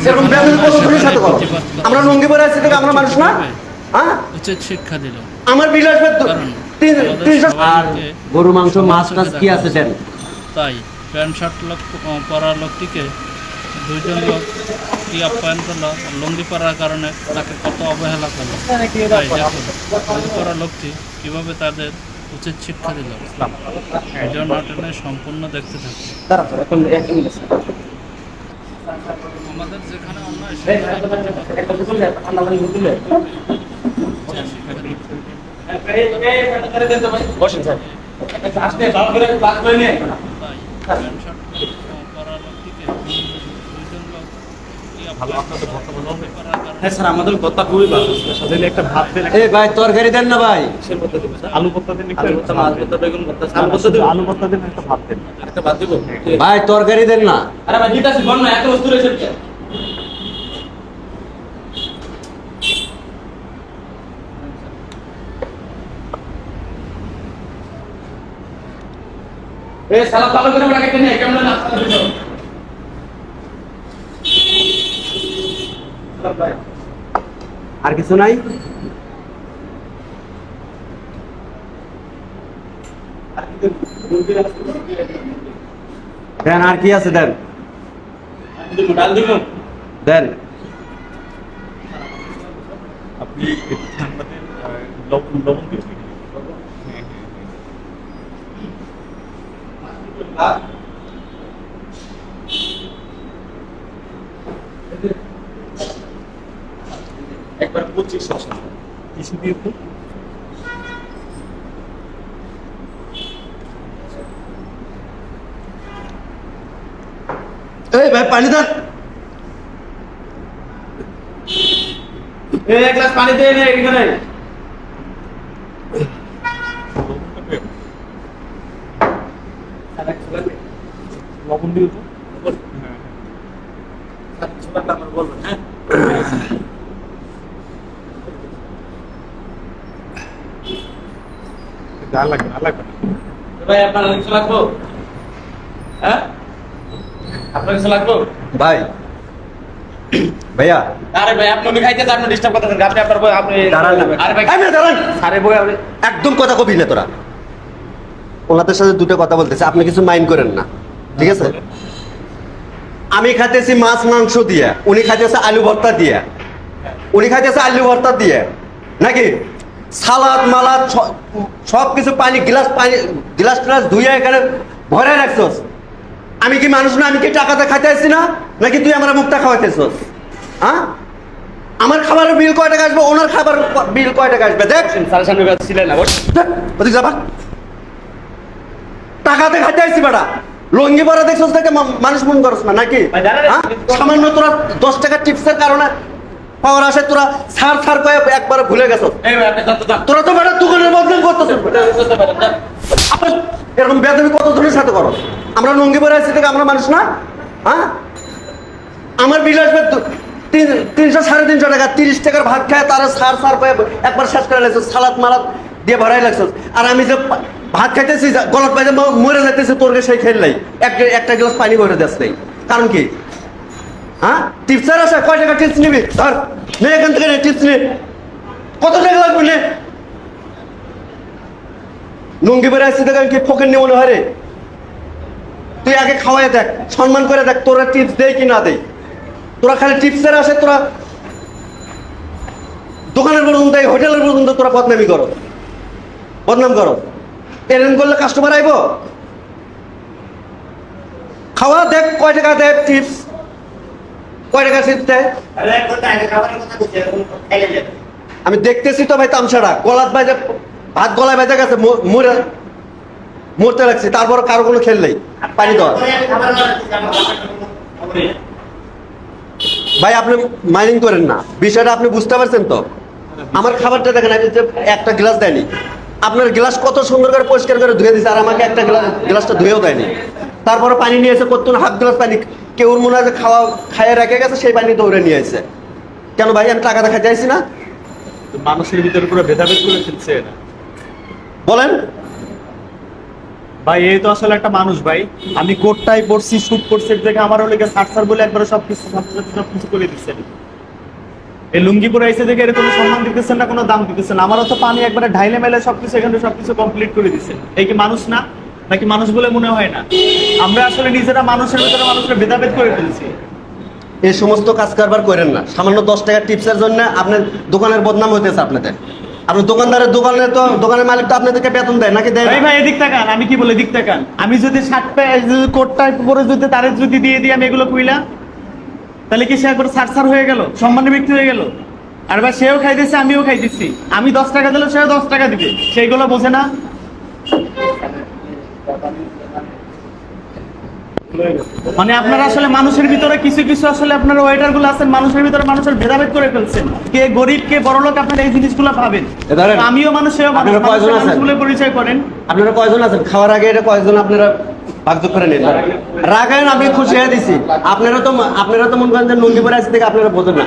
এরকম বেদবি কত ধরনের সাথে করো? আমরা লুঙ্গি পরে আছি থেকে আমরা মানুষ না? হ্যাঁ, উচিত শিক্ষা দিল। আমার বিল আসবে 300 আর গরু মাংস মাছ টাছ কি আছে দেন। তাই প্যান্ট শার্ট পরা লোকটিকে দুইজন লোক কি আপ্যায়ন করলো, লুঙ্গি পরার কারণে তাকে কত অবহেলা করলো। তাই দেখুন লুঙ্গি পরা লোকটি কীভাবে তাদের উচিত শিক্ষা দিল। ভিডিও নাটনে সম্পূর্ণ দেখতে থাকুন। আমাদের যেখানে অন্যায় সেখানে বসেন স্যার। আসলে ভালো করে ক্লাস করে নিয়ে হ্যাঁ স্যার, আমাদের কথা খুবই ভালো। সাথে একটা ভাত দেন। এই ভাই তরকারি দেন না ভাই। আলু ভর্তা দেন, আলু ভর্তা, মাছ ভর্তা, বেগুন ভর্তা, আলু ভর্তা দেন, আলু ভর্তা দেন, একটা ভাত দেন। একটা ভাত দিব ভাই তরকারি দেন না। আরে ভাই দিতাছি, বল না, একটা বস্তু রয়েছে। এ সালাদ ভালো করে রাখতে নেই, কেমন নাস্তা দিছো? আর কিছু নাই? দেন, আর কি আছে দেন। ডাল দিব দেন। আপনি লবণ লবণ দিবেন। একবার 25 আছে কিছু দিয়ে তো এই ভাই পানি দেন। এক গ্লাস পানি দিয়ে নে এখানে। লবণ দিও তো। হ্যাঁ আমার বলবেন। হ্যাঁ ডাল লাগবে না, লাগবে না ভাই। আপনার কিছু লাগবে? হ্যাঁ আপনার কিছু লাগবে ভাই ভাইয়া আরে ভাই আপনি খাইতে আপনি ডিস্টার্ব করতেছেন। আপনি আপনার বই আপনি দাঁড়ান না। আরে ভাই আমি দাঁড়ান। আরে বই আপনি একদম কথা কবি না তোরা। ওনাদের সাথে দুটো কথা বলতেছে, আপনি কিছু মাইন্ড করেন না, ঠিক আছে? আমি খাইতেছি মাছ মাংস দিয়ে, উনি খাইতেছে আলু ভর্তা দিয়ে, উনি খাইতেছে আলু ভর্তা দিয়ে নাকি সালাদ মালাদ সব কিছু পানি গ্লাস টিলাস ধুয়ে এখানে ভরে রাখছস। আমি কি মানুষ না? আমি কি টাকাতে খাইতে আসছি না? নাকি তুই আমার মুখটা খাওয়াইতেছস? হ্যাঁ, আমার খাবারের বিল কয় টাকা আসবে, ওনার খাবার বিল কয় টাকা আসবে? দেখ স্যারের সামনে ছিলেন না, ওদিকে যাবা। টাকাতে খাইতে আসছি বেটা, লঙ্গি পরা দেখছস দেখে মানুষ মন করস না নাকি? হ্যাঁ? সামান্য তোরা 10 টাকা টিপসের কারণে পাওয়ার আসে তোরা ছাড় ছাড় করে একবারে ভুলে গেছস। এই ভাই আপনি যান। তোরা তো বেটা দোকানের বদনাম করতেছিস। এরকম বেদবি কত ধরনের সাথে করো? আমরা লঙ্গি পরে আছি থেকে আমরা মানুষ না? হ্যাঁ, আমার বিল আসবে 300 350 টাকা। 30 টাকার ভাত খায় তারা সার করে একবার শেষ করে লাগছো, সালাদ মালাদ দিয়ে ভরাই লাগছো। আর আমি যে ভাত খাইতেছি গলত পাইতে মরে যাইতেছি, তোরকে সেই খেললাই একটা গ্লাস পানি ভরে দিস নাই। কারণ কি? হ্যাঁ, টিপসের আসে কয় টাকা টিপস নিবি? ধর নে এখান থেকে টিপস নে। কত টাকা লাগবে নে? লুঙ্গি পরে আসছি দেখেন কি ফকের নিয়ে মনে হয় রে? তুই আগে খাওয়াই দেখ, সম্মান করে দেখ তোরা টিপস দেয় কি না দেয়। তোরা খালি টিপসের আসে, তোরা দোকানের পর্যন্ত হোটেলের পর্যন্ত তোরা বদনামি করো, বদনাম করো। এরকম করলে কাস্টমার আইব? খাওয়া দেখ কয় টাকা দেয় টিপস, কয় টাকা টিপস দেয়। আমি দেখতেছি তো ভাই তামসাটা গলাত বাইজে, ভাত গলায় বাইজে গেছে, মরতে লাগছে, তারপর কারো কোনো খেল নেই পানি দেওয়া। ভাই আপনি মাইনিং করেন না, বিষয়টা আপনি বুঝতে পারছেন তো? আমার খাবারটা দেখেন, আমি যে একটা গ্লাস দেয়নি, আপনার গ্লাস কত সুন্দর করে পরিষ্কার করে ধুয়ে দিচ্ছে, আর আমাকে একটা গ্লাসটা ধুয়েও দেয়নি। তারপরে পানি নিয়ে এসে করতো না, হাফ গ্লাস পানি কেউ মনে হয় যে খাইয়ে রেখে গেছে, সেই পানি দৌড়ে নিয়ে এসে। কেন ভাই, আমি টাকা দেখা চাইছি না? মানুষের ভিতরে পুরো ভেদাভেদ করে ফেলছে না, বলেন ভাই এই তো আসলে একটা মানুষ ভাই, আমি কোটটাই পড়ছি, শুট করছি দেখে আমারও লেগে সার বলে একবারে সবকিছু করে দিচ্ছেন। এই লুঙ্গি পরে এসে দেখে এর কোনো সম্মান দিতেছেন না, কোনো দাম দিতেছেন না। আমারও তো পানি একবারে ঢাইলে মেলে সবকিছু এখানে সবকিছু কমপ্লিট করে দিচ্ছেন। এই কি মানুষ না, নাকি মানুষ বলে মনে হয় না? আমরা আসলে নিজেরা মানুষের ভিতরে মানুষের ভেদাভেদ করে ফেলছি। এই সমস্ত কাজ কারবার করেন না। সামান্য 10 টাকা টিপসের জন্য আপনার দোকানের বদনাম হইতেছে আপনাদের। আপনার দোকানের মালিক তো আপনাদেরকে বেতন দেয় নাকি দেয় না? ভাই ভাই এদিক তাকান, আমি কি বলে এদিক তাকান। আমি যদি শার্ট প্যান্ট কোটটা পরে যদি তারে যদি দিয়ে দিই আমি এগুলো কইলা, তাহলে কি সে একবার সার হয়ে গেল, সম্মানের ব্যক্তি হয়ে গেল? আর ভাই সেও খাইতেছে আমিও খাইতেছি, আমি 10 টাকা দিলে সেও 10 টাকা দিবে, সেইগুলো বোঝে না। মানে আপনারা আসলে মানুষের ভিতরে কিছু কিছু আসলে আপনারা ওয়েটার গুলো আছেন, মানুষের ভিতরে মানুষের ভেদাভেদ করে ফেলছেন। কে গরিব কে বড়লোক আপনারা এই জিনিসগুলো ভাবেন। এ ধরেন, আমিও মানুষ, সেও মানুষ, আপনারা কয়জন মানুষের আছেন? মানুষ বলে পরিচয় করেন। আপনারা কয়জন আছেন খাওয়ার আগে? এটা কয়জন আপনারা ভাগযোগ করে নিন। রাগায়ন, আমি খুশি হয়ে দিছি। আপনারা তো মনে করেন যে লুঙ্গি পরে আছে থেকে আপনারা বোঝেন না।